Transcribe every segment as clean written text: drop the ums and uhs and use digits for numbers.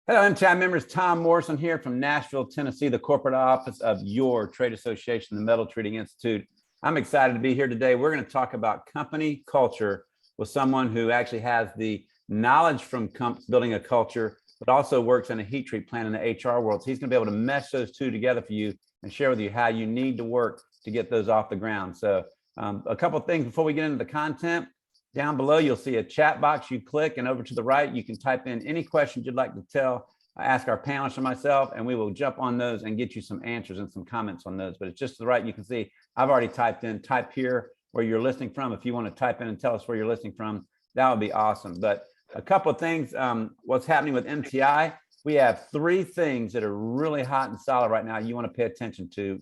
Hello, MTI members. Tom Morrison here from Nashville, Tennessee, the corporate office of your trade association, the Metal Treating Institute. I'm excited to be here today. We're going to talk about company culture with someone who actually has the knowledge from building a culture, but also works in a heat treat plant in the HR world. So he's going to be able to mesh those two together for you and share with you how you need to work to get those off the ground. So a couple of things before we get into the content. Down below, you'll see a chat box. You click, and over to the right, you can type in any questions you'd like to ask our panelists or myself, and we will jump on those and get you some answers and some comments on those. But it's just to the right. You can see I've already typed in, type here where you're listening from. If you want to type in and tell us where you're listening from, that would be awesome. But a couple of things, what's happening with MTI, we have three things that are really hot and solid right now you want to pay attention to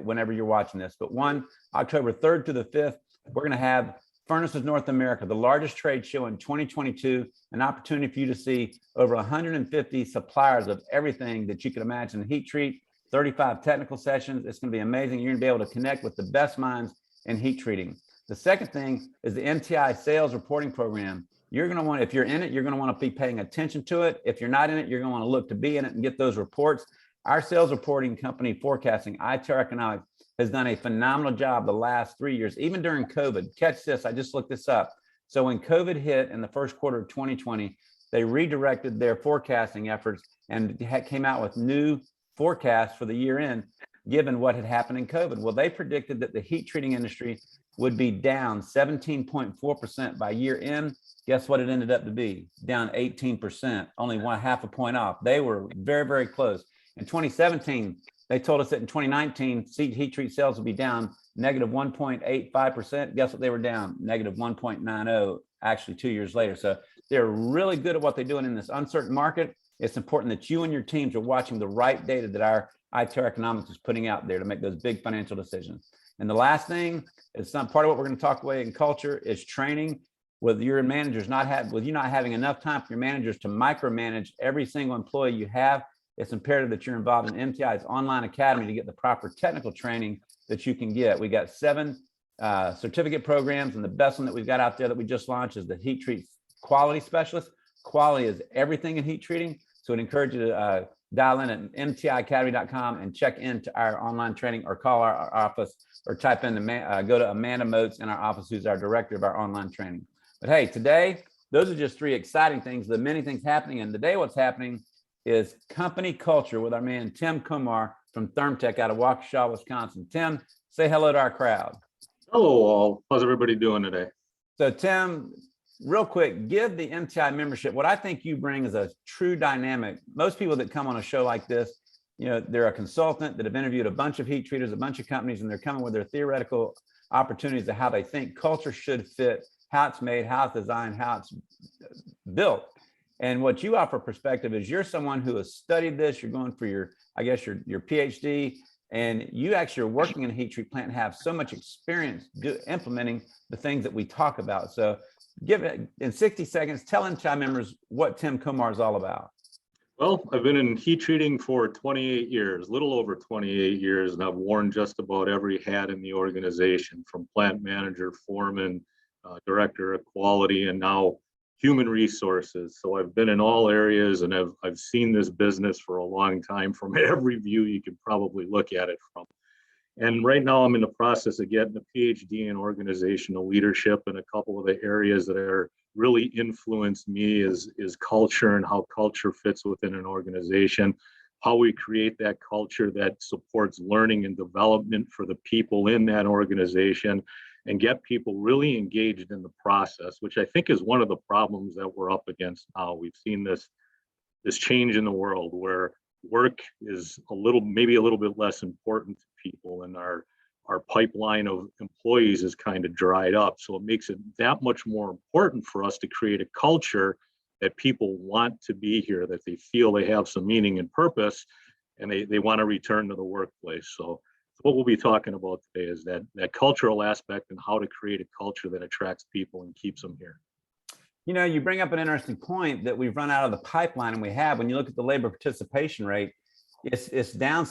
whenever you're watching this. But one, October 3rd to the 5th, we're going to have Furnaces North America, the largest trade show in 2022, an opportunity for you to see over 150 suppliers of everything that you could imagine. Heat treat, 35 technical sessions. It's going to be amazing. You're going to be able to connect with the best minds in heat treating. The second thing is the MTI sales reporting program. You're going to want, if you're in it, you're going to want to be paying attention to it. If you're not in it, you're going to want to look to be in it and get those reports. Our sales reporting company, Forecasting, ITR Economics, has done a phenomenal job the last 3 years, even during COVID. Catch this, I just looked this up. So when COVID hit in the first quarter of 2020, they redirected their forecasting efforts and came out with new forecasts for the year end, given what had happened in COVID. Well, they predicted that the heat treating industry would be down 17.4% by year end. Guess what it ended up to be? Down 18%, only 1/2 a point off. They were very, very close. In 2017, they told us that in 2019, heat treat sales would be down negative 1.85%. Guess what they were down? Negative 1.90, actually 2 years later. So they're really good at what they're doing in this uncertain market. It's important that you and your teams are watching the right data that our ITR Economics is putting out there to make those big financial decisions. And the last thing is some part of what we're going to talk about in culture is training. With your managers with you not having enough time for your managers to micromanage every single employee you have, it's imperative that you're involved in MTI's online academy to get the proper technical training that you can get. We got 7 certificate programs, and the best one that we've got out there that we just launched is the Heat Treat Quality Specialist. Quality is everything in heat treating. So I'd encourage you to dial in at mtiacademy.com and check into our online training, or call our office, or type in, go to Amanda Moats in our office, who's our director of our online training. But hey, today, those are just 3 exciting things, the many things happening. And today what's happening is company culture with our man, Tim Komar from ThermTech out of Waukesha, Wisconsin. Tim, say hello to our crowd. Hello all. How's everybody doing today? So Tim, real quick, give the MTI membership. What I think you bring is a true dynamic. Most people that come on a show like this, you know, they're a consultant that have interviewed a bunch of heat treaters, a bunch of companies, and they're coming with their theoretical opportunities of how they think culture should fit, how it's made, how it's designed, how it's built. And what you offer perspective is you're someone who has studied this. You're going for your PhD, and you actually are working in a heat treat plant and have so much experience implementing the things that we talk about. So give it in 60 seconds, tell MTI members what Tim Komar is all about. Well, I've been in heat treating for 28 years, little over 28 years, and I've worn just about every hat in the organization, from plant manager, foreman, director of quality, and now human resources. So I've been in all areas, and I've seen this business for a long time from every view you can probably look at it from. And right now I'm in the process of getting a PhD in organizational leadership, and a couple of the areas that are really influenced me is culture, and how culture fits within an organization, how we create that culture that supports learning and development for the people in that organization, and get people really engaged in the process, which I think is one of the problems that we're up against now. We've seen this change in the world where work is maybe a little bit less important to people, and our pipeline of employees is kind of dried up. So it makes it that much more important for us to create a culture that people want to be here, that they feel they have some meaning and purpose, and they want to return to the workplace. So what we'll be talking about today is that cultural aspect, and how to create a culture that attracts people and keeps them here. You know, you bring up an interesting point that we've run out of the pipeline, and we have. When you look at the labor participation rate, it's down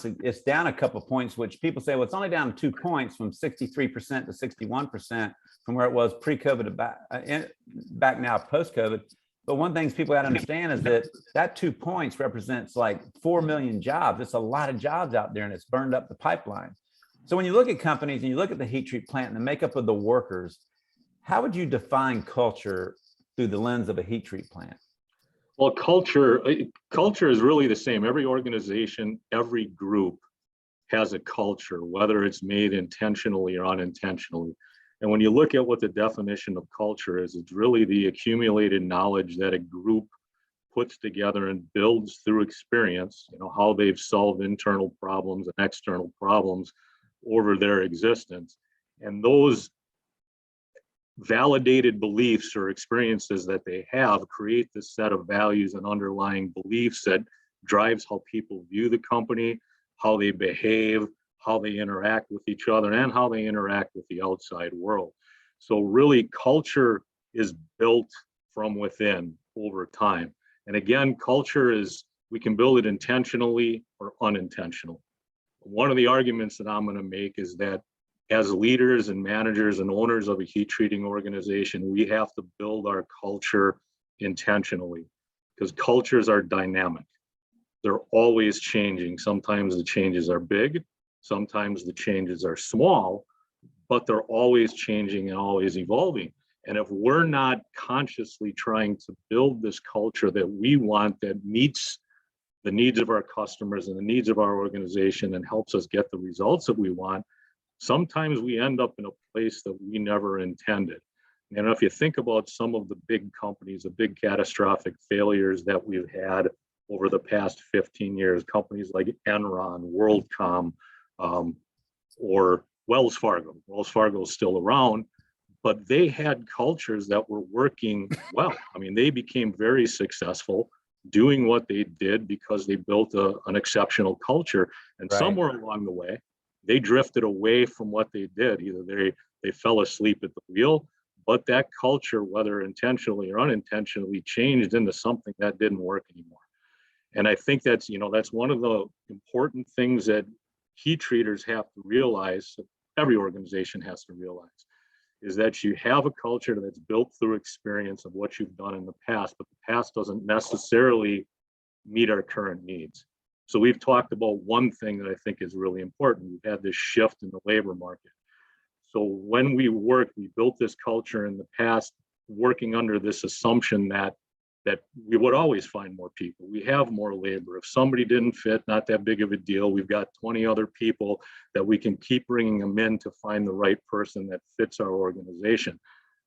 a couple of points, which people say, well, it's only down 2 points from 63% to 61% from where it was pre-COVID to back now post-COVID. But one thing people got to understand is that that 2 points represents like 4 million jobs. It's a lot of jobs out there, and it's burned up the pipeline. So when you look at companies and you look at the heat treat plant and the makeup of the workers, how would you define culture through the lens of a heat treat plant? Well, culture is really the same. Every organization, every group has a culture, whether it's made intentionally or unintentionally. And when you look at what the definition of culture is, it's really the accumulated knowledge that a group puts together and builds through experience, how they've solved internal problems and external problems over their existence. And those validated beliefs or experiences that they have create this set of values and underlying beliefs that drives how people view the company, how they behave, how they interact with each other, and how they interact with the outside world. So really, culture is built from within over time. And again, culture is, we can build it intentionally or unintentional. One of the arguments that I'm going to make is that as leaders and managers and owners of a heat treating organization, we have to build our culture intentionally, because cultures are dynamic. They're always changing. Sometimes the changes are big, sometimes the changes are small, but they're always changing and always evolving. And if we're not consciously trying to build this culture that we want, that meets the needs of our customers and the needs of our organization and helps us get the results that we want, sometimes we end up in a place that we never intended. And if you think about some of the big companies, the big catastrophic failures that we've had over the past 15 years, companies like Enron, WorldCom, or Wells Fargo. Wells Fargo is still around, but they had cultures that were working well. I mean, they became very successful doing what they did because they built an exceptional culture. And Right. Somewhere along the way, they drifted away from what they did. Either they fell asleep at the wheel, but that culture, whether intentionally or unintentionally, changed into something that didn't work anymore. And I think that's one of the important things that heat treaters have to realize, every organization has to realize, is that you have a culture that's built through experience of what you've done in the past, but the past doesn't necessarily meet our current needs. So we've talked about one thing that I think is really important. We've had this shift in the labor market. So when we built this culture in the past, working under this assumption that we would always find more people. We have more labor. If somebody didn't fit, not that big of a deal. We've got 20 other people that we can keep bringing them in to find the right person that fits our organization.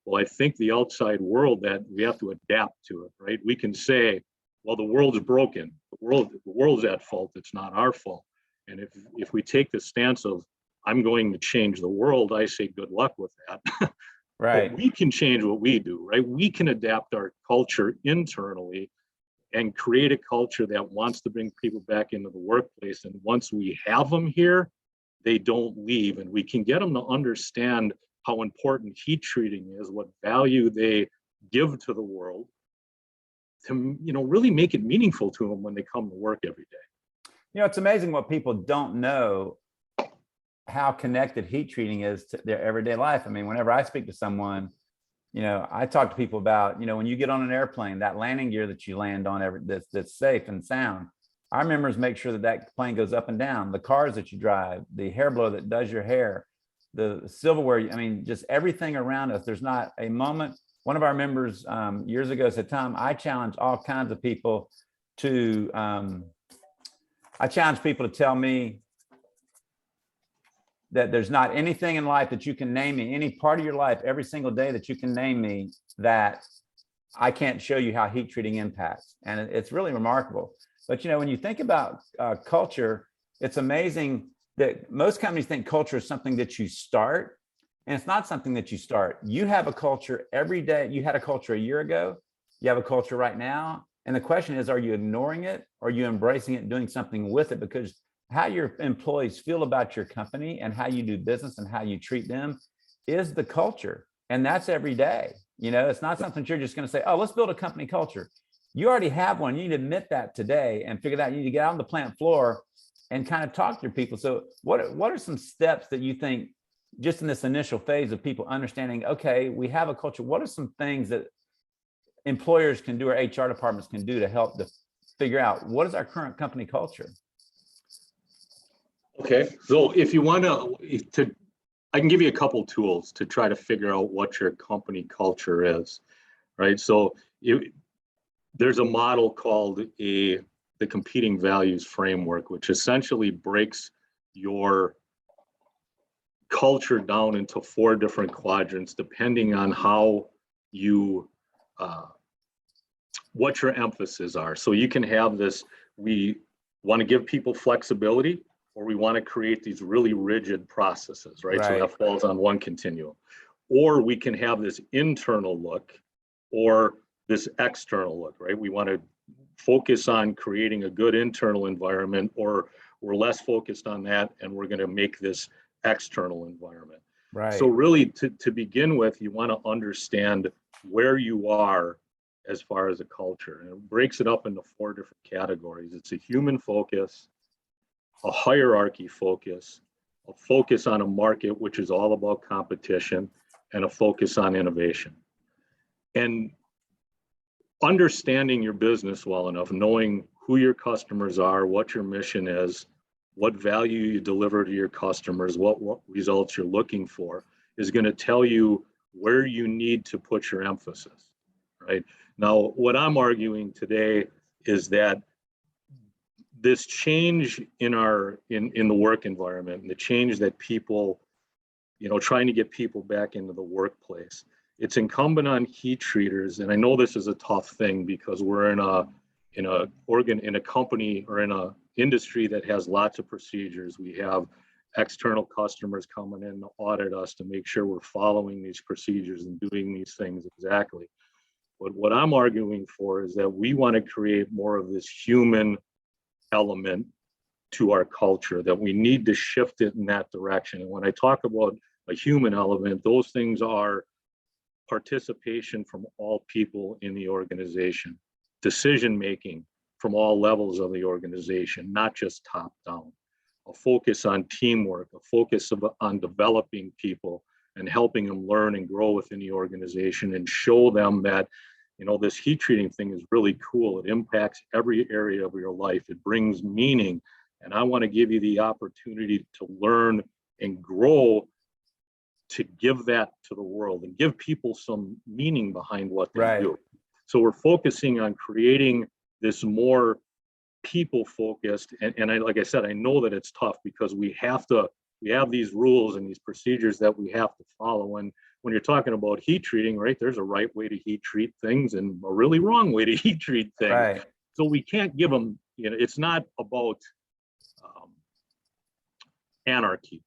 Well, I think the outside world, that we have to adapt to it, right? We can say, well, the world's broken. The world's at fault. It's not our fault. And if we take the stance of, I'm going to change the world, I say good luck with that. Right. But we can change what we do, right? We can adapt our culture internally and create a culture that wants to bring people back into the workplace. And once we have them here, they don't leave. And we can get them to understand how important heat treating is, what value they give to the world, to really make it meaningful to them when they come to work every day. It's amazing what people don't know, how connected heat treating is to their everyday life. I mean, whenever I speak to someone, I talk to people about, when you get on an airplane, that landing gear that you land on, that's safe and sound. Our members make sure that plane goes up and down. The cars that you drive, the hair blower that does your hair, the silverware. I mean, just everything around us. There's not a moment. One of our members years ago said, "Tom, I challenge all kinds of people to tell me that there's not anything in life that you can name me, any part of your life, every single day that you can name me, that I can't show you how heat treating impacts." And it's really remarkable. But when you think about culture, it's amazing that most companies think culture is something that you start, and it's not something that you start. You have a culture every day. You had a culture a year ago. You have a culture right now. And the question is, are you ignoring it? Or are you embracing it and doing something with it? Because how your employees feel about your company and how you do business and how you treat them is the culture. And that's every day. It's not something you're just going to say, oh, let's build a company culture. You already have one. You need to admit that today and figure that you need to get out on the plant floor and kind of talk to your people. So what are some steps that you think, just in this initial phase of people understanding, okay, we have a culture, what are some things that employers can do or HR departments can do to help to figure out what is our current company culture? Okay, so if you want to, I can give you a couple tools to try to figure out what your company culture is, right? So there's a model called the competing values framework, which essentially breaks your culture down into 4 different quadrants, depending on how you, what your emphasis are. So you can have this, we want to give people flexibility, or we want to create these really rigid processes, right? So that falls on one continuum. Or we can have this internal look or this external look, right? We want to focus on creating a good internal environment, or we're less focused on that and we're going to make this external environment. Right. So really to begin with, you want to understand where you are as far as a culture, and it breaks it up into 4 different categories. It's a human focus, a hierarchy focus, a focus on a market, which is all about competition, and a focus on innovation. And understanding your business well enough, knowing who your customers are, what your mission is, what value you deliver to your customers, what results you're looking for, is going to tell you where you need to put your emphasis, right? Now, what I'm arguing today is that this change in the work environment, and the change that people, trying to get people back into the workplace, it's incumbent on heat treaters. And I know this is a tough thing because we're in a company or in a industry that has lots of procedures. We have external customers coming in to audit us to make sure we're following these procedures and doing these things exactly. But what I'm arguing for is that we want to create more of this human element to our culture, that we need to shift it in that direction. And when I talk about a human element, those things are participation from all people in the organization, decision making from all levels of the organization, not just top down, a focus on teamwork, a focus on developing people and helping them learn and grow within the organization, and show them that this heat treating thing is really cool. It impacts every area of your life. It brings meaning. And I want to give you the opportunity to learn and grow, to give that to the world and give people some meaning behind what they do. So we're focusing on creating this more people focused. And like I said, I know that it's tough because we have these rules and these procedures that we have to follow. And when you're talking about heat treating, right, there's a right way to heat treat things and a really wrong way to heat treat things. Right. So we can't give them, it's not about anarchy,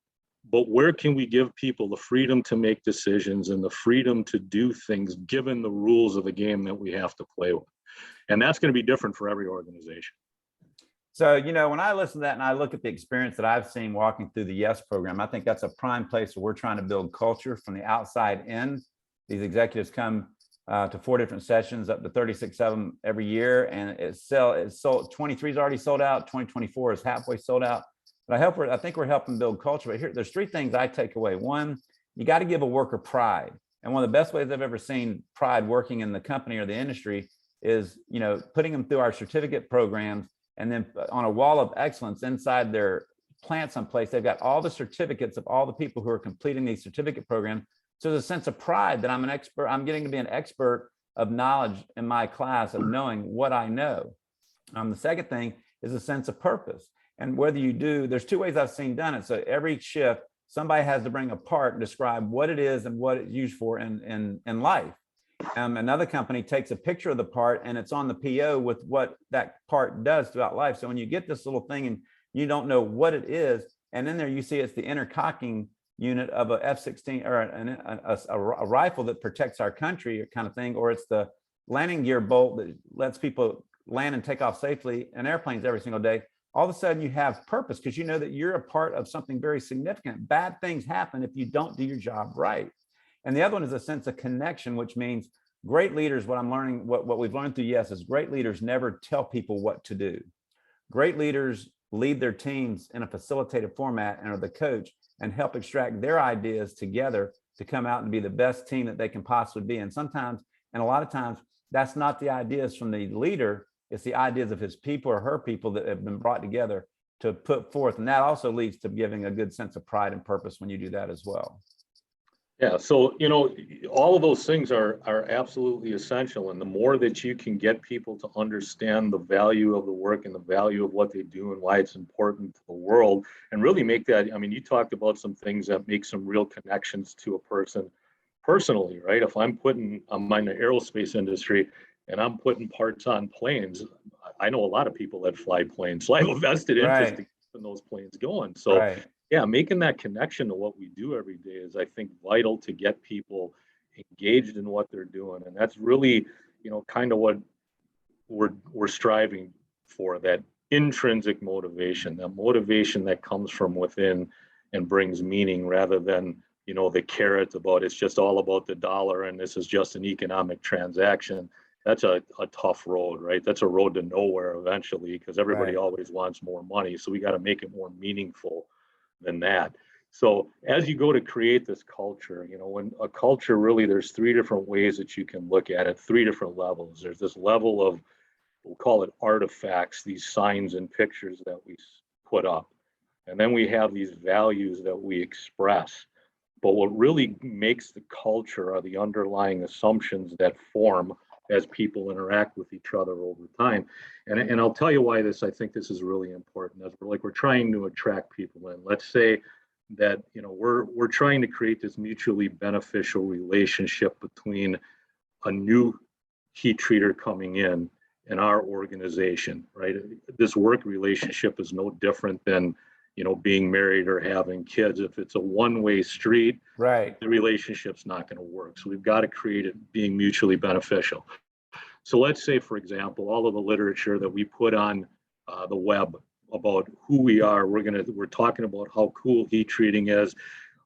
but where can we give people the freedom to make decisions and the freedom to do things given the rules of the game that we have to play with? And that's going to be different for every organization. So, when I listen to that and I look at the experience that I've seen walking through the YES program, I think that's a prime place where we're trying to build culture from the outside in. These executives come to 4 different sessions, up to 36 of them every year, and it's sold. 23 is already sold out. 2024 is halfway sold out. But I think we're helping build culture. But there's 3 things I take away. One, you got to give a worker pride, and one of the best ways I've ever seen pride working in the company or the industry is putting them through our certificate programs. And then on a wall of excellence inside their plant someplace, they've got all the certificates of all the people who are completing these certificate programs. So there's a sense of pride that I'm an expert. I'm getting to be an expert of knowledge in my class, of knowing what I know. The second thing is a sense of purpose. And whether you do, there's 2 ways I've seen done it. So every shift, somebody has to bring a part and describe what it is and what it's used for in life. Another company takes a picture of the part and it's on the PO with what that part does throughout life. So when you get this little thing and you don't know what it is, and in there you see it's the intercocking unit of a F-16 or a rifle that protects our country kind of thing, or it's the landing gear bolt that lets people land and take off safely in airplanes every single day. All of a sudden you have purpose because you know that you're a part of something very significant. Bad things happen if you don't do your job right. And the other one is a sense of connection, which means great leaders, what I'm learning, what we've learned through YES is great leaders never tell people what to do. Great leaders lead their teams in a facilitated format and are the coach and help extract their ideas together to come out and be the best team that they can possibly be. And sometimes, and a lot of times, that's not the ideas from the leader, it's the ideas of his people or her people that have been brought together to put forth. And that also leads to giving a good sense of pride and purpose when you do that as well. Yeah, so, all of those things are absolutely essential. And the more that you can get people to understand the value of the work and the value of what they do and why it's important to the world, and really make that, I mean, you talked about some things that make some real connections to a person personally, right? If I'm in the aerospace industry and I'm putting parts on planes, I know a lot of people that fly planes, so I have a vested interest in keeping those planes going. So, yeah, making that connection to what we do every day is, I think, vital to get people engaged in what they're doing. And that's really, kind of what we're striving for, that intrinsic motivation, that motivation that comes from within and brings meaning, rather than, the carrot about it's just all about the dollar and this is just an economic transaction. That's a tough road, right? That's a road to nowhere eventually, because everybody always wants more money. So we got to make it more meaningful than that. So as you go to create this culture, when a culture, really, there's three different ways that you can look at it, three different levels. There's this level of, we'll call it artifacts, these signs and pictures that we put up. And then we have these values that we express. But what really makes the culture are the underlying assumptions that form as people interact with each other over time. And I'll tell you why I think this is really important. As we're trying to attract people in. Let's say that, we're trying to create this mutually beneficial relationship between a new heat treater coming in our organization, right? This work relationship is no different than, being married or having kids. If it's a one-way street, the relationship's not going to work. So we've got to create it being mutually beneficial. So let's say, for example, all of the literature that we put on the web about who we are, we're talking about how cool heat treating is,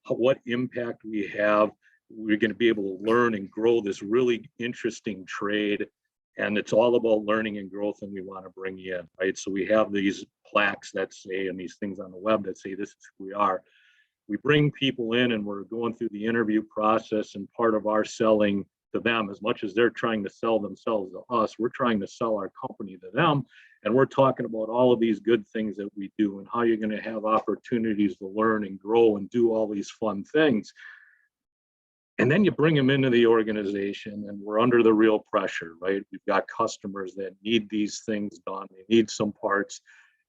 what impact we have. We're going to be able to learn and grow this really interesting trade. And it's all about learning and growth, and we want to bring you in, right? So we have these plaques that say, and these things on the web that say, this is who we are. We bring people in and we're going through the interview process, and part of our selling to them, as much as they're trying to sell themselves to us, we're trying to sell our company to them. And we're talking about all of these good things that we do and how you're going to have opportunities to learn and grow and do all these fun things. And then you bring them into the organization, and we're under the real pressure, right? We've got customers that need these things done. They need some parts.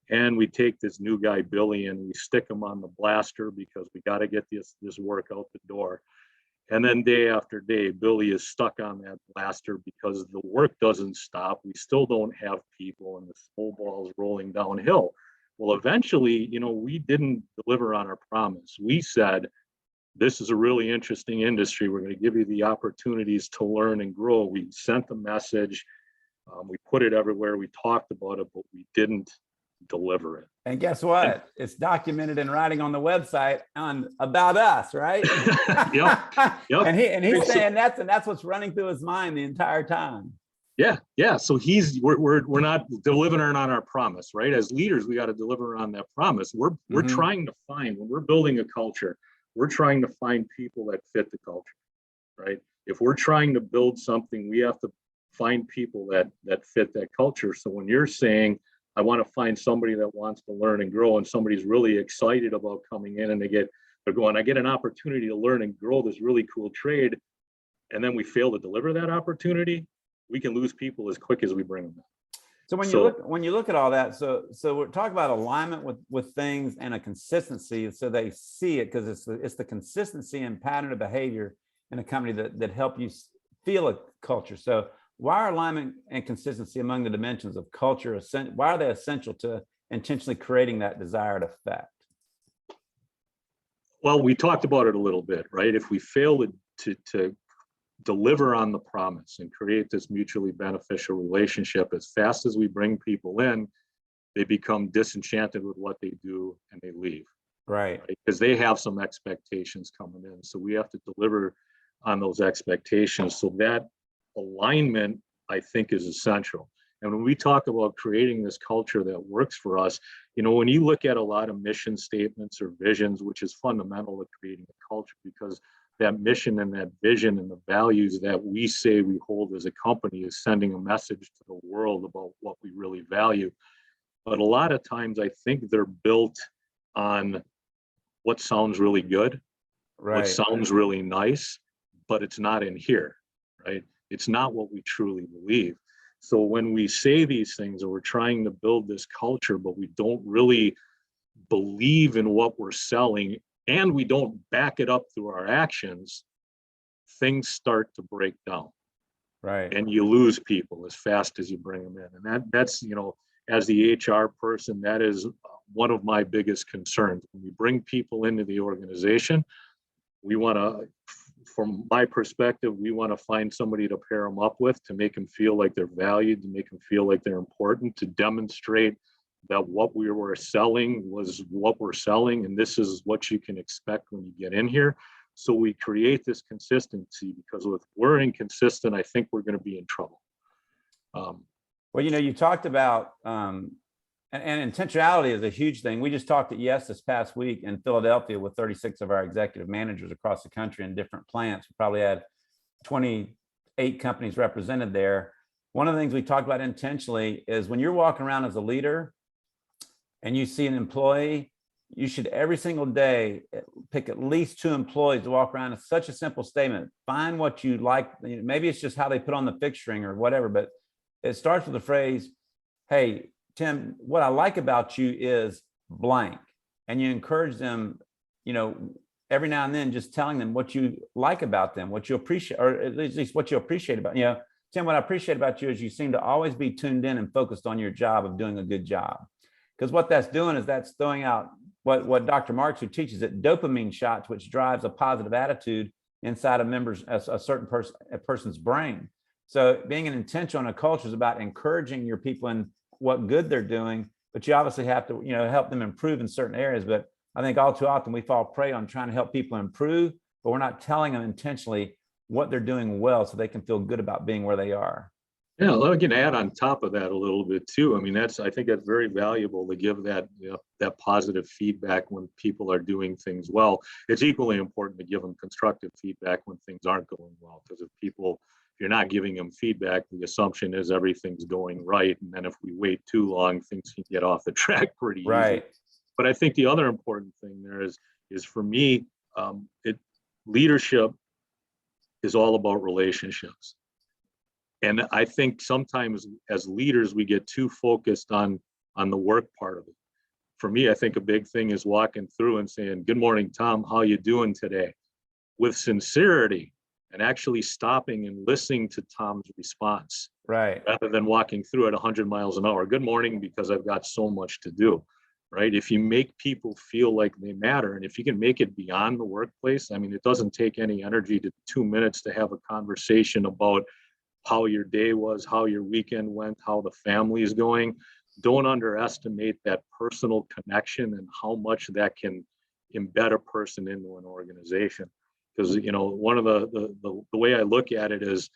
And we take this new guy, Billy, and we stick him on the blaster because we got to get this work out the door. And then day after day, Billy is stuck on that blaster because the work doesn't stop. We still don't have people, and the snowball's rolling downhill. Well, eventually, we didn't deliver on our promise. We said, this is a really interesting industry. We're going to give you the opportunities to learn and grow. We sent the message. We put it everywhere. We talked about it, but we didn't deliver it. And guess what? It's documented in writing on the website about us, right? Yep. And he's saying that's what's running through his mind the entire time. Yeah. So we're not delivering on our promise, right? As leaders, we got to deliver on that promise. We're trying to find, when we're building a culture, we're trying to find people that fit the culture, right? If we're trying to build something, we have to find people that fit that culture. So when you're saying, I want to find somebody that wants to learn and grow, and somebody's really excited about coming in, and they're going, I get an opportunity to learn and grow this really cool trade, and then we fail to deliver that opportunity, we can lose people as quick as we bring them in. So when you look at all that, so we're talking about alignment with things and a consistency, so they see it, because it's the consistency and pattern of behavior in a company that help you feel a culture. So why are alignment and consistency among the dimensions of culture why are they essential to intentionally creating that desired effect? Well, we talked about it a little bit, right? If we fail to deliver on the promise and create this mutually beneficial relationship, as fast as we bring people in, they become disenchanted with what they do and they leave. Right? Because they have some expectations coming in. So we have to deliver on those expectations. So that alignment, I think, is essential. And when we talk about creating this culture that works for us, when you look at a lot of mission statements or visions, which is fundamental to creating a culture, because that mission and that vision and the values that we say we hold as a company is sending a message to the world about what we really value. But a lot of times I think they're built on what sounds really good, what sounds really nice, but it's not in here, right? It's not what we truly believe. So when we say these things and we're trying to build this culture, but we don't really believe in what we're selling and we don't back it up through our actions, things start to break down. Right. And you lose people as fast as you bring them in. And that's, as the HR person, that is one of my biggest concerns. When we bring people into the organization, we want to, from my perspective, we want to find somebody to pair them up with, to make them feel like they're valued, to make them feel like they're important, to demonstrate that what we were selling was what we're selling, and this is what you can expect when you get in here. So we create this consistency, because if we're inconsistent, I think we're going to be in trouble. Well, you talked about, and intentionality is a huge thing. We just talked at YES this past week in Philadelphia with 36 of our executive managers across the country in different plants. We probably had 28 companies represented there. One of the things we talked about intentionally is when you're walking around as a leader and you see an employee, you should every single day pick at least 2 employees to walk around. It's such a simple statement. Find what you like. Maybe it's just how they put on the fixturing or whatever, but it starts with the phrase, hey, Tim, what I like about you is blank. And you encourage them, every now and then, just telling them what you like about them, what you appreciate, or at least what you appreciate about, Tim, what I appreciate about you is you seem to always be tuned in and focused on your job of doing a good job. Because what that's doing is that's throwing out what Dr. Marks, who teaches it, dopamine shots, which drives a positive attitude inside of a certain person's brain. So being an intentional in a culture is about encouraging your people in what good they're doing, but you obviously have to, help them improve in certain areas. But I think all too often we fall prey on trying to help people improve, but we're not telling them intentionally what they're doing well so they can feel good about being where they are. Yeah, I can add on top of that a little bit too. I mean, I think that's very valuable to give that, that positive feedback when people are doing things well. It's equally important to give them constructive feedback when things aren't going well, because if you're not giving them feedback, the assumption is everything's going right. And then if we wait too long, things can get off the track pretty easy. But I think the other important thing there is for me, leadership is all about relationships. And I think sometimes as leaders, we get too focused on the work part of it. For me, I think a big thing is walking through and saying, "Good morning, Tom, how you doing today?" with sincerity, and actually stopping and listening to Tom's response, rather than walking through at 100 miles an hour. "Good morning, because I've got so much to do," right? If you make people feel like they matter, and if you can make it beyond the workplace, I mean, it doesn't take any energy to 2 minutes to have a conversation about how your day was, how your weekend went, how the family is going. Don't underestimate that personal connection and how much that can embed a person into an organization. Because, one of the way I look at it is,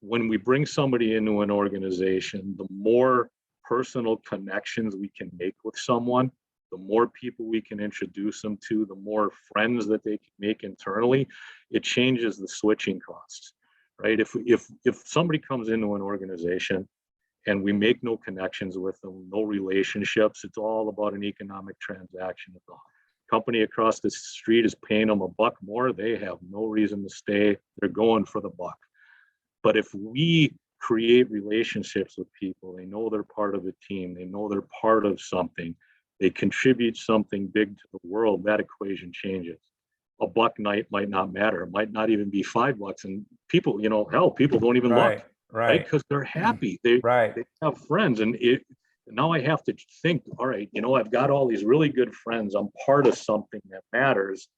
when we bring somebody into an organization, the more personal connections we can make with someone, the more people we can introduce them to, the more friends that they can make internally, it changes the switching costs. Right? If somebody comes into an organization and we make no connections with them, no relationships, it's all about an economic transaction. If the company across the street is paying them $1 more, they have no reason to stay. They're going for the buck. But if we create relationships with people, they know they're part of the team, they know they're part of something, they contribute something big to the world, that equation changes. $1 might not matter. It might not even be $5. And people, people don't even look, right? Because they're happy. They have friends. And now I have to think, all right, I've got all these really good friends. I'm part of something that matters.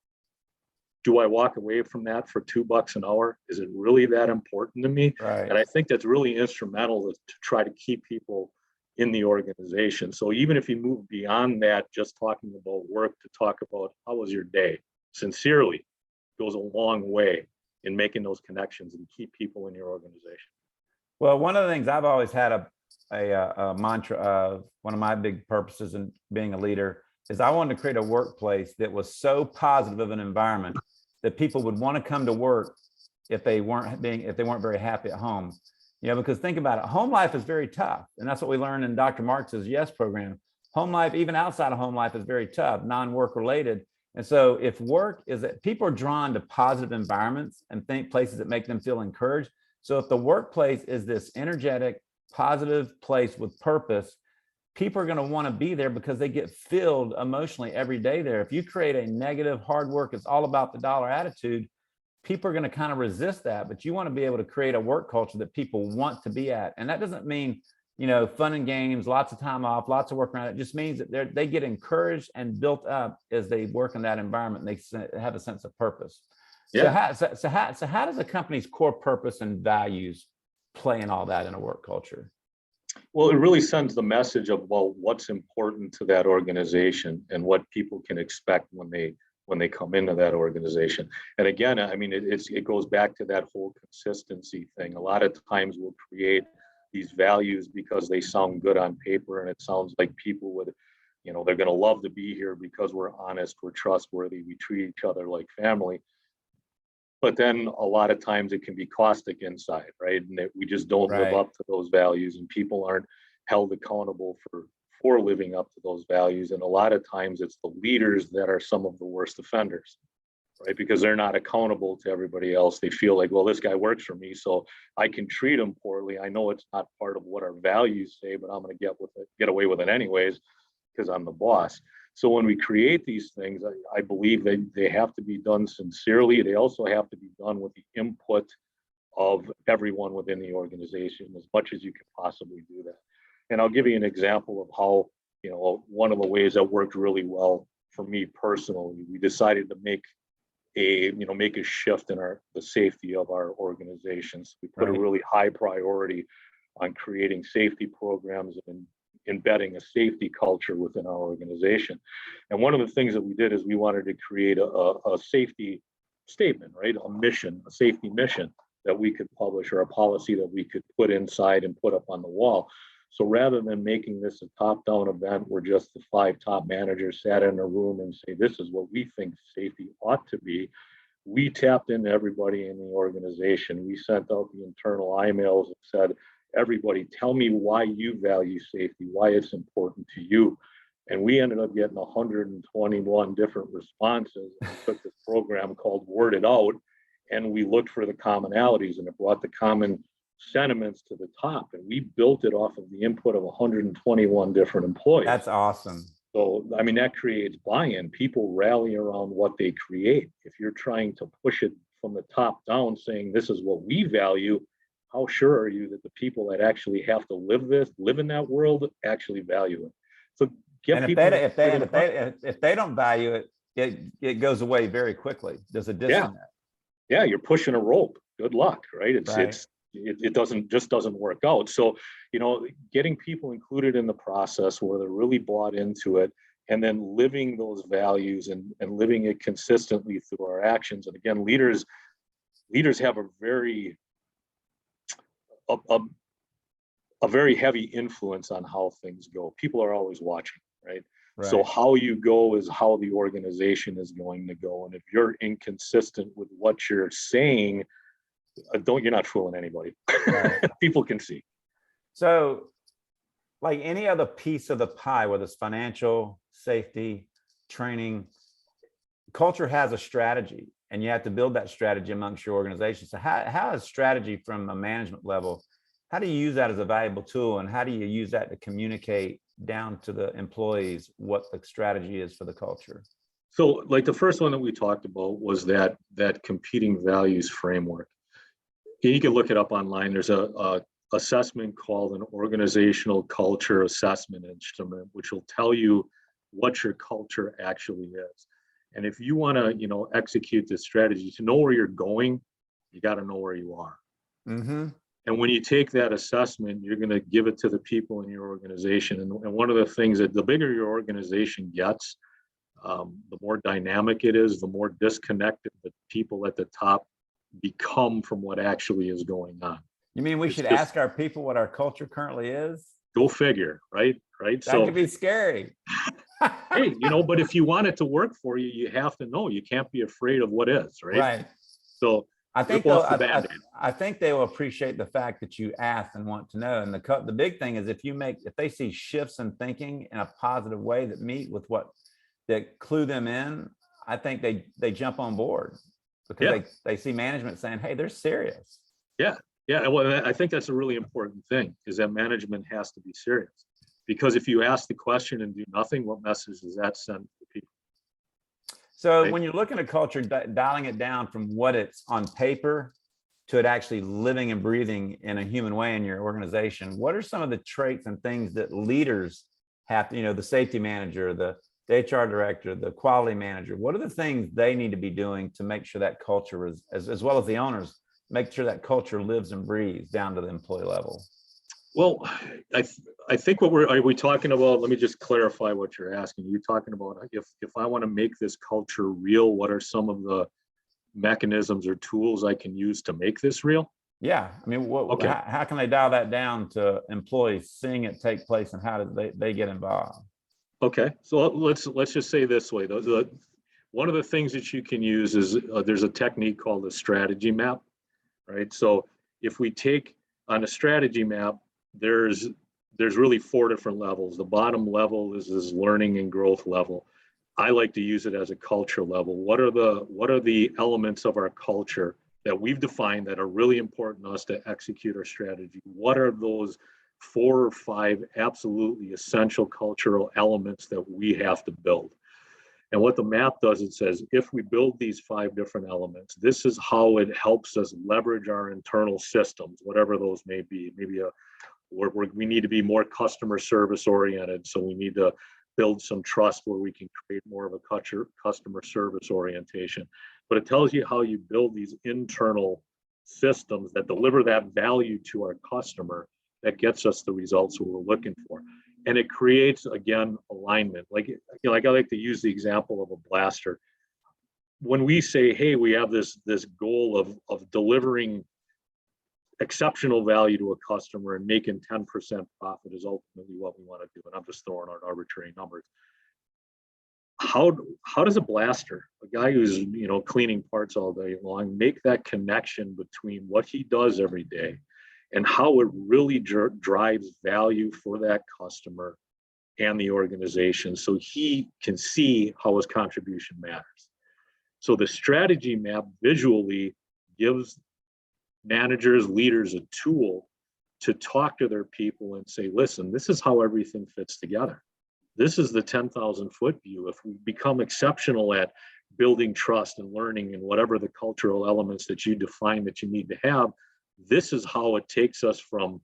Do I walk away from that for $2 an hour? Is it really that important to me? And I think that's really instrumental to try to keep people in the organization. So even if you move beyond that, just talking about work, to talk about how was your day, sincerely, goes a long way in making those connections and keep people in your organization. Well, one of the things I've always had a mantra of, one of my big purposes in being a leader, is I wanted to create a workplace that was so positive of an environment that people would want to come to work if they weren't very happy at home. Because think about it, home life is very tough. And that's what we learned in Dr. Marx's YES program. Home life, even outside of home life, is very tough, non-work related. And so if work is that people are drawn to positive environments and think places that make them feel encouraged. So if the workplace is this energetic, positive place with purpose, people are going to want to be there because they get filled emotionally every day there. If you create a negative, hard work, it's all about the dollar attitude, people are going to kind of resist that. But you want to be able to create a work culture that people want to be at. And that doesn't mean, fun and games, lots of time off, lots of work around it. It just means that they get encouraged and built up as they work in that environment. And they have a sense of purpose. Yeah. So how does a company's core purpose and values play in all that in a work culture? Well, it really sends the message about what's important to that organization and what people can expect when they come into that organization. And again, I mean, it goes back to that whole consistency thing. A lot of times we'll create these values because they sound good on paper, and it sounds like people would, they're going to love to be here because we're honest, we're trustworthy, we treat each other like family. But then a lot of times it can be caustic inside, right? And that we just don't live up to those values, and people aren't held accountable for living up to those values. And a lot of times it's the leaders that are some of the worst offenders, right? Because they're not accountable to everybody else. They feel like, well, this guy works for me, so I can treat him poorly. I know it's not part of what our values say, but I'm going to get away with it anyways because I'm the boss. So when we create these things, I believe they have to be done sincerely. They also have to be done with the input of everyone within the organization as much as you can possibly do that. And I'll give you an example of how, one of the ways that worked really well for me personally. We decided to make a shift in the safety of our organizations. We put a really high priority on creating safety programs and embedding a safety culture within our organization. And one of the things that we did is we wanted to create a safety statement, right? A safety mission that we could publish, or a policy that we could put inside and put up on the wall. So rather than making this a top-down event where just the 5 top managers sat in a room and say, this is what we think safety ought to be, we tapped into everybody in the organization. We sent out the internal emails and said, everybody, tell me why you value safety, why it's important to you. And we ended up getting 121 different responses. We took this program called Word It Out, and we looked for the commonalities, and it brought the common sentiments to the top. And we built it off of the input of 121 different employees. That's awesome. So, I mean, that creates buy-in. People rally around what they create. If you're trying to push it from the top down, saying this is what we value, how sure are you that the people that actually have to live in that world actually value it? So if they don't value it, it goes away very quickly. There's a disconnect. Yeah, you're pushing a rope. Good luck, right? It doesn't work out. So, getting people included in the process where they're really bought into it, and then living those values and living it consistently through our actions. And again, leaders have a very heavy influence on how things go. People are always watching, right? So how you go is how the organization is going to go. And if you're inconsistent with what you're saying, you're not fooling anybody. People can see. So like any other piece of the pie, whether it's financial, safety, training, culture has a strategy, and you have to build that strategy amongst your organization. So how is strategy from a management level, how do you use that as a valuable tool, and how do you use that to communicate down to the employees what the strategy is for the culture? So like the first one that we talked about was that competing values framework. You can look it up online. There's a assessment called an organizational culture assessment instrument, which will tell you what your culture actually is. And if you want to, execute this strategy, to know where you're going, you got to know where you are. Mm-hmm. And when you take that assessment, you're going to give it to the people in your organization. And one of the things that the bigger your organization gets, the more dynamic it is, the more disconnected the people at the top become from what actually is going on. You mean we should ask our people what our culture currently is? Go figure, right? That could be scary. Hey, but if you want it to work for you, you have to know. You can't be afraid of what is, right? Right. So I think rip off the they'll, Band-Aid. I think they will appreciate the fact that you asked and want to know. And the big thing is if they see shifts in thinking in a positive way that meet with that clue them in, I think they jump on board because Yeah. they see management saying, hey, they're serious. Yeah. Yeah. Well, I think that's a really important thing, is that management has to be serious. Because if you ask the question and do nothing, what message does that send to people? So Right. when you're looking at culture, dialing it down from what it's on paper to it actually living and breathing in a human way in your organization, what are some of the traits and things that leaders have to, the safety manager, the HR director, the quality manager, what are the things they need to be doing to make sure that culture is, as well as the owners, make sure that culture lives and breathes down to the employee level? Well, I think are we talking about, let me just clarify what you're asking. You're talking about if I want to make this culture real, what are some of the mechanisms or tools I can use to make this real? Yeah. I mean, Okay. how can they dial that down to employees seeing it take place, and how do they get involved? Okay. So let's just say this way. One of the things that you can use is there's a technique called a strategy map, right? So if we take on a strategy map, there's really 4 different levels. The bottom level is this learning and growth level. I like to use it as a culture level. What are the elements of our culture that we've defined that are really important to us to execute our strategy? What are those 4 or 5 absolutely essential cultural elements that we have to build? And what the map does, it says, if we build these 5 different elements, this is how it helps us leverage our internal systems, whatever those may be. Maybe we need to be more customer service oriented. So we need to build some trust where we can create more of a customer service orientation. But it tells you how you build these internal systems that deliver that value to our customer that gets us the results we're looking for. And it creates, again, alignment. Like I like to use the example of a blaster. When we say, hey, we have this goal of delivering exceptional value to a customer and making 10% profit is ultimately what we want to do. And I'm just throwing out arbitrary numbers. How does a blaster, a guy who's cleaning parts all day long, make that connection between what he does every day and how it really drives value for that customer and the organization, so he can see how his contribution matters? So the strategy map visually gives managers, leaders a tool to talk to their people and say, listen, this is how everything fits together. This is the 10,000-foot view. If we become exceptional at building trust and learning and whatever the cultural elements that you define that you need to have, this is how it takes us from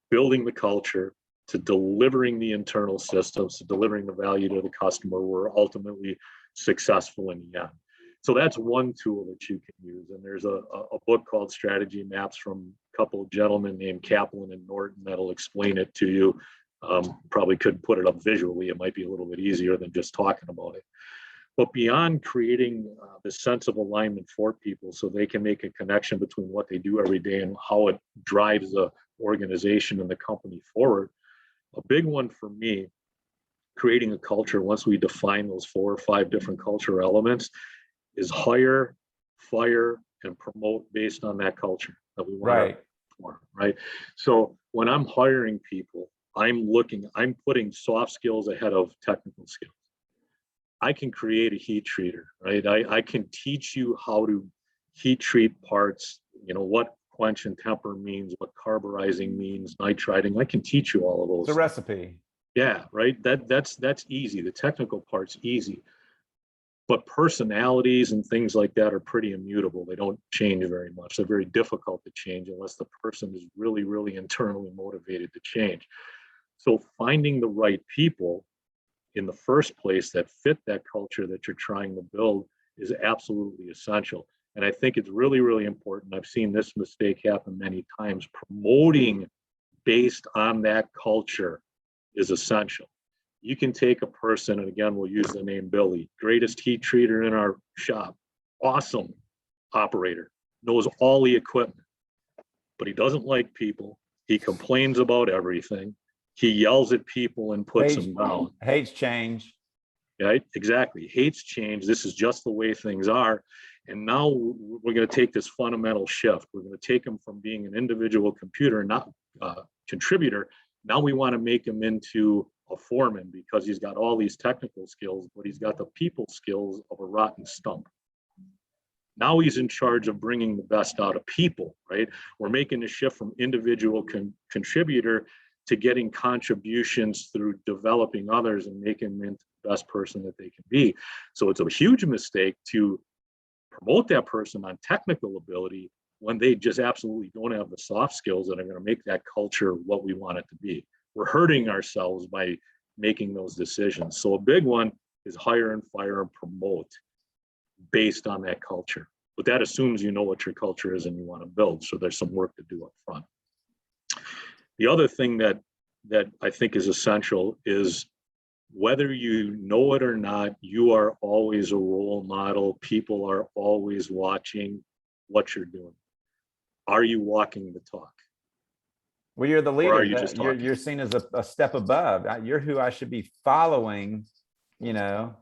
building the culture to delivering the internal systems, to delivering the value to the customer. We're ultimately successful in the end. So that's one tool that you can use. And there's a book called Strategy Maps from a couple of gentlemen named Kaplan and Norton that'll explain it to you. Probably could put it up visually. It might be a little bit easier than just talking about it. But beyond creating the sense of alignment for people so they can make a connection between what they do every day and how it drives the organization and the company forward, a big one for me, creating a culture, once we define those 4 or 5 different culture elements, is hire, fire, and promote based on that culture that we want to form, right? So when I'm hiring people, I'm putting soft skills ahead of technical skills. I can create a heat treater, right? I can teach you how to heat treat parts, what quench and temper means, what carburizing means, nitriding. I can teach you all of those. It's a recipe. Yeah, right. That's easy. The technical part's easy. But personalities and things like that are pretty immutable. They don't change very much. They're very difficult to change unless the person is really, really internally motivated to change. So finding the right people in the first place that fit that culture that you're trying to build is absolutely essential. And I think it's really, really important. I've seen this mistake happen many times. Promoting based on that culture is essential. You can take a person, and again, we'll use the name Billy, greatest heat treater in our shop, awesome operator, knows all the equipment, but he doesn't like people. He complains about everything. He yells at people and puts them down. Hates change. Right? Exactly. Hates change. This is just the way things are. And now we're going to take this fundamental shift. We're going to take him from being an individual computer, not contributor. Now we want to make him into a foreman because he's got all these technical skills, but he's got the people skills of a rotten stump. Now he's in charge of bringing the best out of people, right? We're making the shift from individual contributor to getting contributions through developing others and making them into the best person that they can be. So it's a huge mistake to promote that person on technical ability when they just absolutely don't have the soft skills that are going to make that culture what we want it to be. We're hurting ourselves by making those decisions. So a big one is hire and fire and promote based on that culture. But that assumes you know what your culture is and you want to build. So there's some work to do up front. The other thing that I think is essential is whether you know it or not, you are always a role model. People are always watching what you're doing. Are you walking the talk? Well, you're the leader. Or are you just talking? You're seen as a step above. You're who I should be following, you know.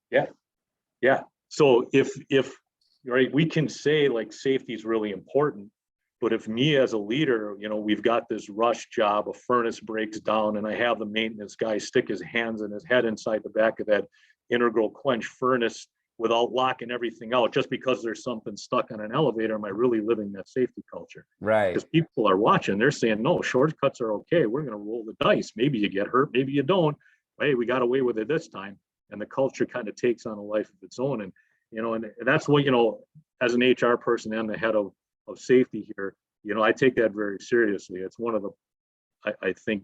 Yeah. So if right, we can say like safety is really important, but if me as a leader, you know, we've got this rush job, a furnace breaks down and I have the maintenance guy stick his hands and his head inside the back of that integral quench furnace without locking everything out, just because there's something stuck on an elevator, am I really living that safety culture? Right. Because people are watching, they're saying, no, shortcuts are okay. We're going to roll the dice. Maybe you get hurt, maybe you don't. Hey, we got away with it this time. And the culture kind of takes on a life of its own. And, you know, and that's what, you know, as an HR person and the head of safety here, you know, I take that very seriously. It's one of the, I think,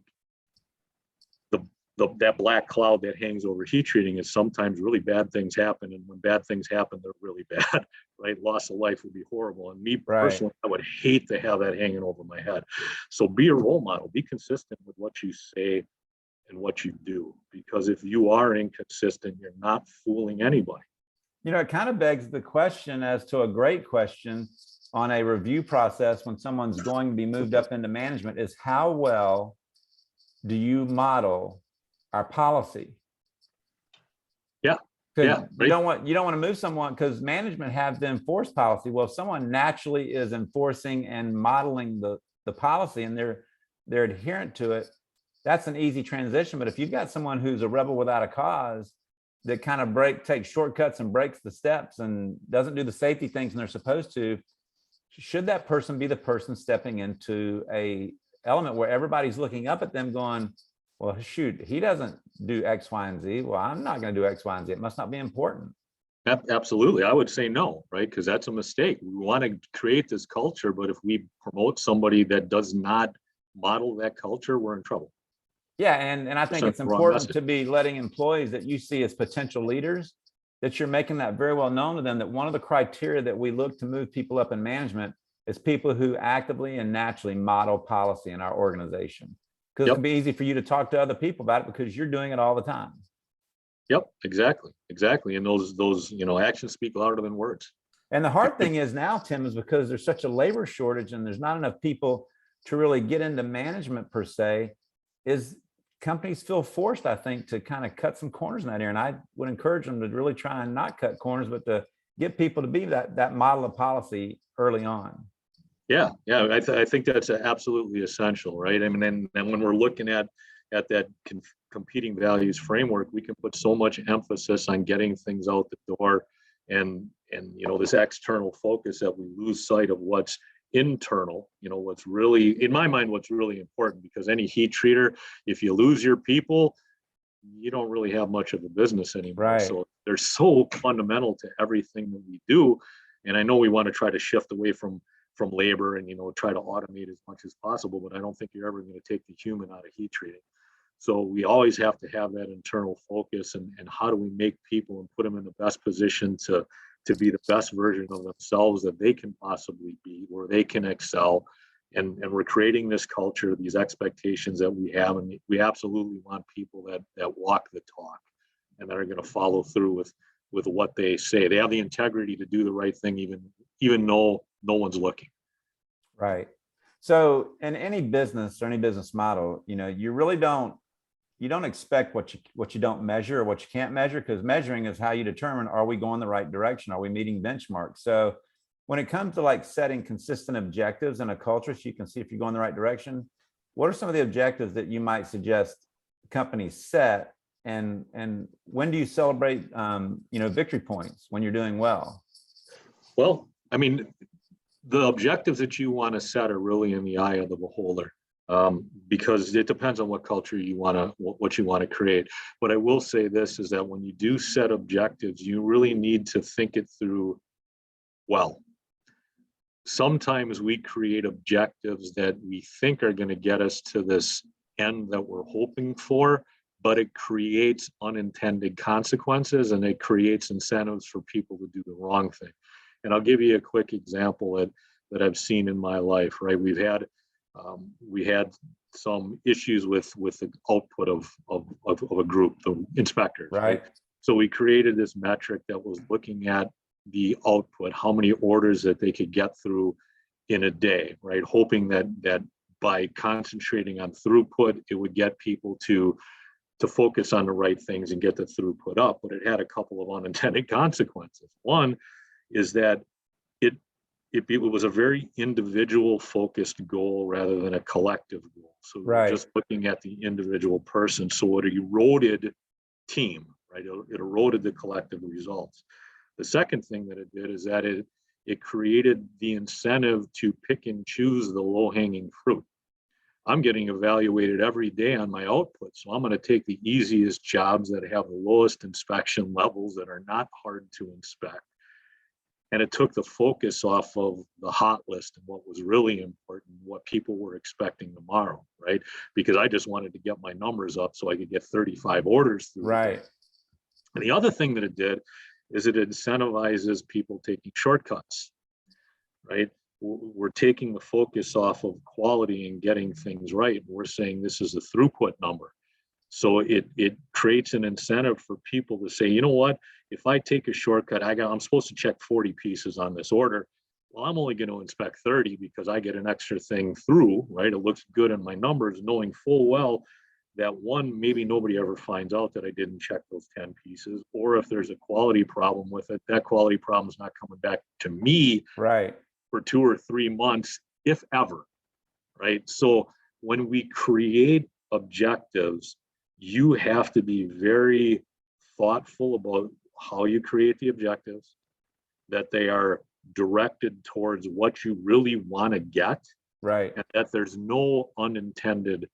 that black cloud that hangs over heat treating is sometimes really bad things happen. And when bad things happen, they're really bad, right? Loss of life would be horrible. And me personally, I would hate to have that hanging over my head. So be a role model, be consistent with what you say and what you do, because if you are inconsistent, you're not fooling anybody. You know, it kind of begs the question as to a great question on a review process when someone's going to be moved up into management is how well do you model our policy? Yeah. Yeah. You don't want to move someone because management have to enforce policy. Well, if someone naturally is enforcing and modeling the policy and they're adherent to it, that's an easy transition. But if you've got someone who's a rebel without a cause that kind of takes shortcuts and breaks the steps and doesn't do the safety things and they're supposed to, should that person be the person stepping into a element where everybody's looking up at them going, well, shoot, he doesn't do X, Y, and Z. Well, I'm not going to do X, Y, and Z. It must not be important. Absolutely. I would say no, right? Because that's a mistake. We want to create this culture, but if we promote somebody that does not model that culture, we're in trouble. Yeah, and I think it's important to be letting employees that you see as potential leaders, that you're making that very well known to them, that one of the criteria that we look to move people up in management is people who actively and naturally model policy in our organization. Because it'd be easy for you to talk to other people about it because you're doing it all the time. Yep, exactly. And those you know, actions speak louder than words. And the hard thing is now, Tim, is because there's such a labor shortage and there's not enough people to really get into management per se, is companies feel forced, I think, to kind of cut some corners in that area. And I would encourage them to really try and not cut corners, but to get people to be that model of policy early on. Yeah, I think that's absolutely essential, right? I mean, and when we're looking at that competing values framework, we can put so much emphasis on getting things out the door, and you know, this external focus that we lose sight of what's internal. You know, what's really, in my mind, what's really important, because any heat treater, if you lose your people, you don't really have much of a business anymore. Right. So they're so fundamental to everything that we do, and I know we want to try to shift away from labor and, you know, try to automate as much as possible, but I don't think you're ever going to take the human out of heat treating. So we always have to have that internal focus, and how do we make people and put them in the best position to be the best version of themselves that they can possibly be, where they can excel. And we're creating this culture, these expectations that we have, and we absolutely want people that walk the talk and that are going to follow through with what they say. They have the integrity to do the right thing, even though no one's looking. Right. So in any business or any business model, you really you don't expect what you don't measure or what you can't measure, because measuring is how you determine, are we going the right direction? Are we meeting benchmarks? So when it comes to like setting consistent objectives in a culture, so you can see if you're going the right direction, what are some of the objectives that you might suggest companies set? And when do you celebrate, victory points when you're doing well? Well, I mean, the objectives that you want to set are really in the eye of the beholder, because it depends on what culture you want to, what you want to create. But I will say this is that when you do set objectives, you really need to think it through well. Sometimes we create objectives that we think are going to get us to this end that we're hoping for, but it creates unintended consequences and it creates incentives for people to do the wrong thing. And I'll give you a quick example that I've seen in my life, right? We had some issues with the output of a group, the inspectors, Right. So we created this metric that was looking at the output, how many orders that they could get through in a day, right? Hoping that by concentrating on throughput, it would get people to focus on the right things and get the throughput up. But it had a couple of unintended consequences. One is that it was a very individual focused goal rather than a collective goal. So Right. just looking at the individual person. So it eroded team, right? It eroded the collective results. The second thing that it did is that it created the incentive to pick and choose the low-hanging fruit. I'm getting evaluated every day on my output, so I'm going to take the easiest jobs that have the lowest inspection levels that are not hard to inspect. And it took the focus off of the hot list and what was really important, what people were expecting tomorrow, right? Because I just wanted to get my numbers up so I could get 35 orders through. Right. And the other thing that it did is it incentivizes people taking shortcuts, right? We're taking the focus off of quality and getting things right. We're saying this is a throughput number. So it creates an incentive for people to say, you know what, if I take a shortcut, I'm supposed to check 40 pieces on this order. Well, I'm only going to inspect 30 because I get an extra thing through, right? It looks good in my numbers, knowing full well that one, maybe nobody ever finds out that I didn't check those 10 pieces. Or if there's a quality problem with it, that quality problem is not coming back to me Right. for 2 or 3 months, if ever, right? So when we create objectives, you have to be very thoughtful about how you create the objectives, that they are directed towards what you really want to get, Right. and that there's no unintended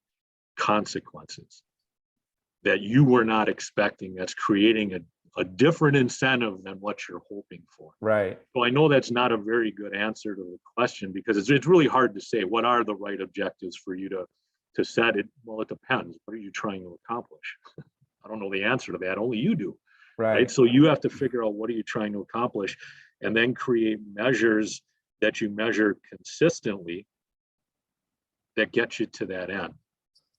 consequences that you were not expecting that's creating a different incentive than what you're hoping for. Right. So I know that's not a very good answer to the question, because it's really hard to say what are the right objectives for you to set it. Well, it depends. What are you trying to accomplish? I don't know the answer to that. Only you do. Right. So you have to figure out what are you trying to accomplish, and then create measures that you measure consistently that get you to that end.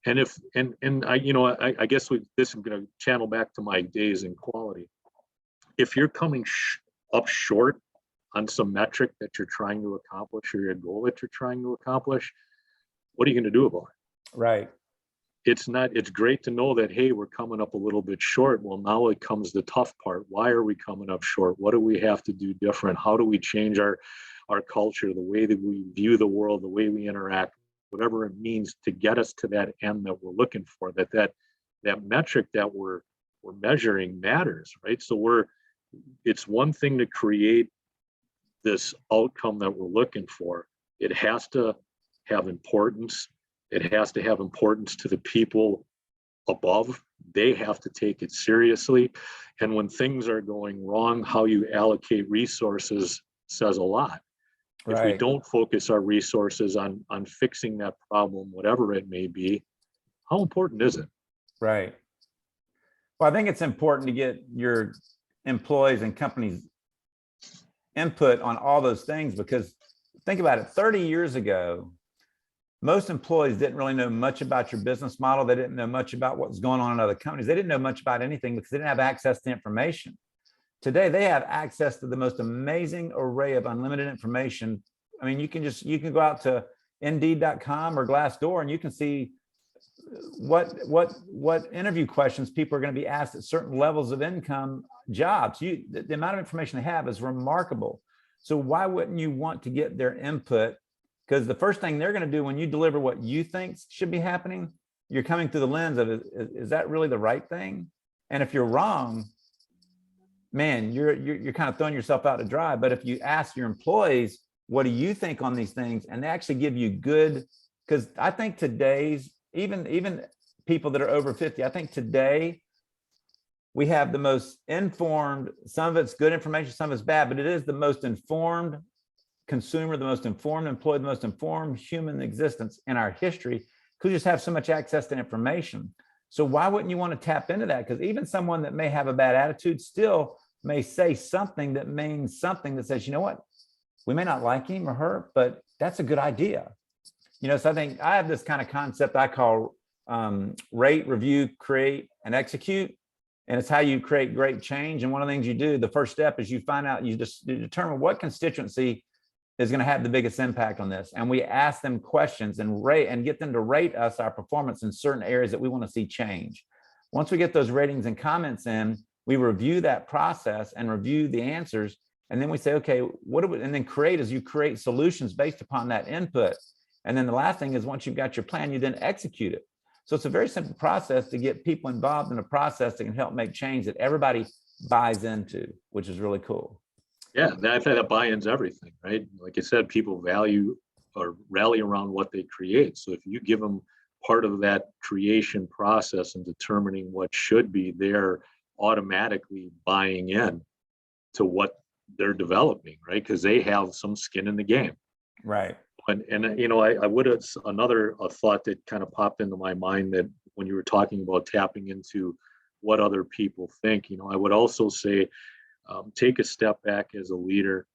And if I guess this is going to channel back to my days in quality. If you're coming up short on some metric that you're trying to accomplish or your goal that you're trying to accomplish, what are you going to do about it? Right. It's great to know that, hey, we're coming up a little bit short. Well, now it comes the tough part. Why are we coming up short? What do we have to do different? How do we change our culture, the way that we view the world, the way we interact, whatever it means to get us to that end that we're looking for, that metric that we're measuring matters, right? So it's one thing to create this outcome that we're looking for. It has to have importance. It has to have importance to the people above. They have to take it seriously. And when things are going wrong, how you allocate resources says a lot. If we don't focus our resources on fixing that problem, whatever it may be, how important is it? Right. Well, I think it's important to get your employees and companies input on all those things, because think about it, 30 years ago, most employees didn't really know much about your business model. They didn't know much about what was going on in other companies. They didn't know much about anything because they didn't have access to information. Today, they have access to the most amazing array of unlimited information. I mean, you can go out to Indeed.com or Glassdoor, and you can see what interview questions people are going to be asked at certain levels of income jobs. The amount of information they have is remarkable. So why wouldn't you want to get their input? Because the first thing they're going to do when you deliver what you think should be happening, you're coming through the lens of, is that really the right thing? And if you're wrong, man, you're kind of throwing yourself out to dry. But if you ask your employees, what do you think on these things? And they actually give you good, because I think today's, even people that are over 50, I think today we have the most informed, some of it's good information, some of it's bad, but it is the most informed consumer, the most informed employee, the most informed human existence in our history, because we just have so much access to information. So why wouldn't you want to tap into that? Because even someone that may have a bad attitude still may say something that means something that says, you know what, we may not like him or her, but that's a good idea. So I think I have this kind of concept I call rate, review, create, and execute. And it's how you create great change. And one of the things you do, the first step is you find out, you determine what constituency is going to have the biggest impact on this. And we ask them questions and rate and get them to rate us our performance in certain areas that we want to see change. Once we get those ratings and comments in, we review that process and review the answers. And then we say, okay, and then create is you create solutions based upon that input. And then the last thing is once you've got your plan, you then execute it. So it's a very simple process to get people involved in a process that can help make change that everybody buys into, which is really cool. Yeah, I think that buy-in's everything, right? Like I said, people value or rally around what they create. So if you give them part of that creation process and determining what should be, they're automatically buying in to what they're developing, right? Because they have some skin in the game. Right. And I would have another thought that kind of popped into my mind that when you were talking about tapping into what other people think, I would also say, take a step back as a leader.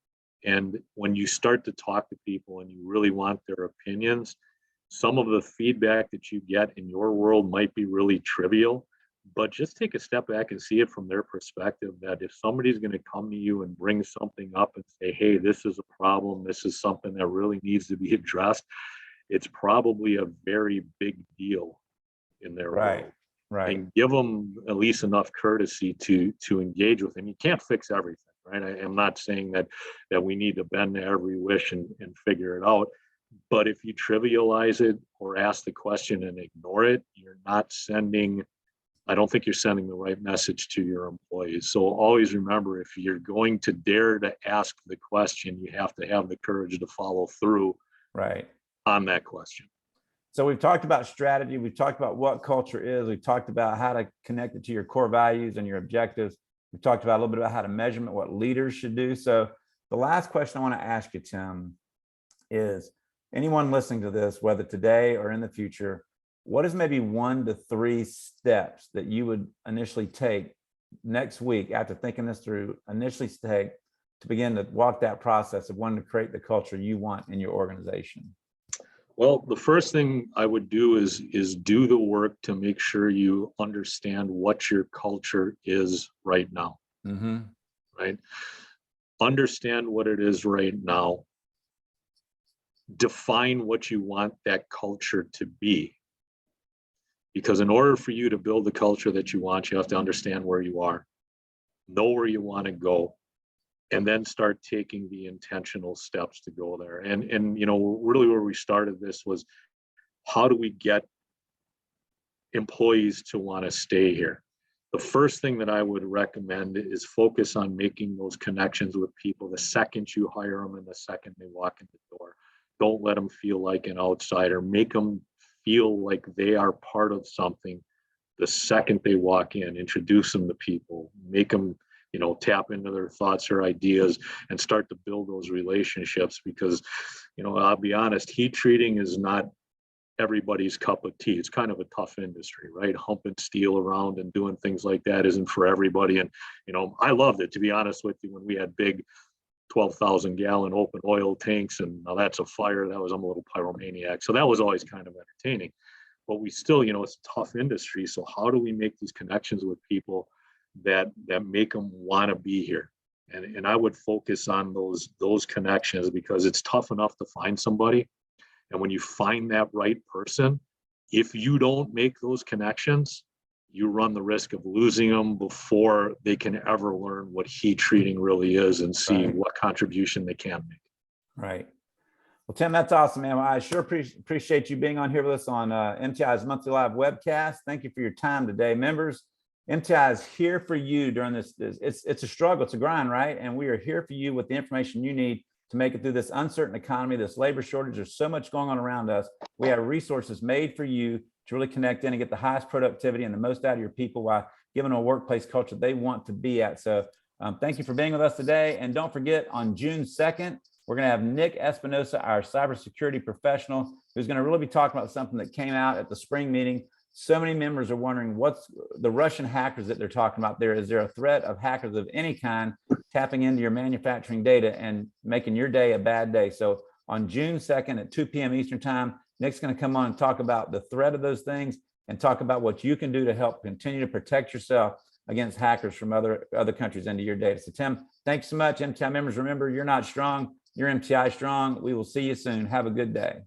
And when you start to talk to people and you really want their opinions, some of the feedback that you get in your world might be really trivial, but just take a step back and see it from their perspective, that if somebody's going to come to you and bring something up and say, hey, this is a problem, this is something that really needs to be addressed, it's probably a very big deal in their world. Right. And give them at least enough courtesy to engage with them. You can't fix everything, right? I am not saying that we need to bend to every wish and figure it out. But if you trivialize it or ask the question and ignore it, I don't think you're sending the right message to your employees. So always remember, if you're going to dare to ask the question, you have to have the courage to follow through on that question. So we've talked about strategy. We've talked about what culture is. We've talked about how to connect it to your core values and your objectives. We've talked about a little bit about how to measurement, what leaders should do. So the last question I want to ask you, Tim, is anyone listening to this, whether today or in the future, what is maybe 1 to 3 steps that you would initially take next week after thinking this through, initially take to begin to walk that process of wanting to create the culture you want in your organization? Well, the first thing I would do is do the work to make sure you understand what your culture is right now. Mm-hmm. Right? Understand what it is right now. Define what you want that culture to be. Because in order for you to build the culture that you want, you have to understand where you are, know where you want to go, and then start taking the intentional steps to go there. And really where we started this was, how do we get employees to want to stay here? The first thing that I would recommend is focus on making those connections with people the second you hire them and the second they walk in the door. Don't let them feel like an outsider. Make them feel like they are part of something the second they walk in. Introduce them to people, make them tap into their thoughts or ideas and start to build those relationships, because I'll be honest, heat treating is not everybody's cup of tea. It's kind of a tough industry, right? Humping steel around and doing things like that isn't for everybody. And I loved it, to be honest with you, when we had big 12,000 gallon open oil tanks, and now that's a fire. I'm a little pyromaniac, so that was always kind of entertaining. But we still, it's a tough industry. So how do we make these connections with people that make them want to be here? And I would focus on those connections, because it's tough enough to find somebody. And when you find that right person, if you don't make those connections, you run the risk of losing them before they can ever learn what heat treating really is and see what contribution they can make. Right. Well, Tim, that's awesome, man. Well, I sure appreciate you being on here with us on MTI's monthly live webcast. Thank you for your time today, members. MTI is here for you during this. It's a struggle, it's a grind, right? And we are here for you with the information you need to make it through this uncertain economy, this labor shortage. There's so much going on around us. We have resources made for you to really connect in and get the highest productivity and the most out of your people while giving them a workplace culture they want to be at. So thank you for being with us today. And don't forget, on June 2nd, we're going to have Nick Espinosa, our cybersecurity professional, who's going to really be talking about something that came out at the spring meeting. So many members are wondering what's the Russian hackers that they're talking about there. Is there a threat of hackers of any kind tapping into your manufacturing data and making your day a bad day? So on June 2nd at 2 p.m. Eastern time, Nick's going to come on and talk about the threat of those things and talk about what you can do to help continue to protect yourself against hackers from other countries into your data. So Tim, thanks so much. MTI members, remember, you're not strong, you're MTI strong. We will see you soon. Have a good day.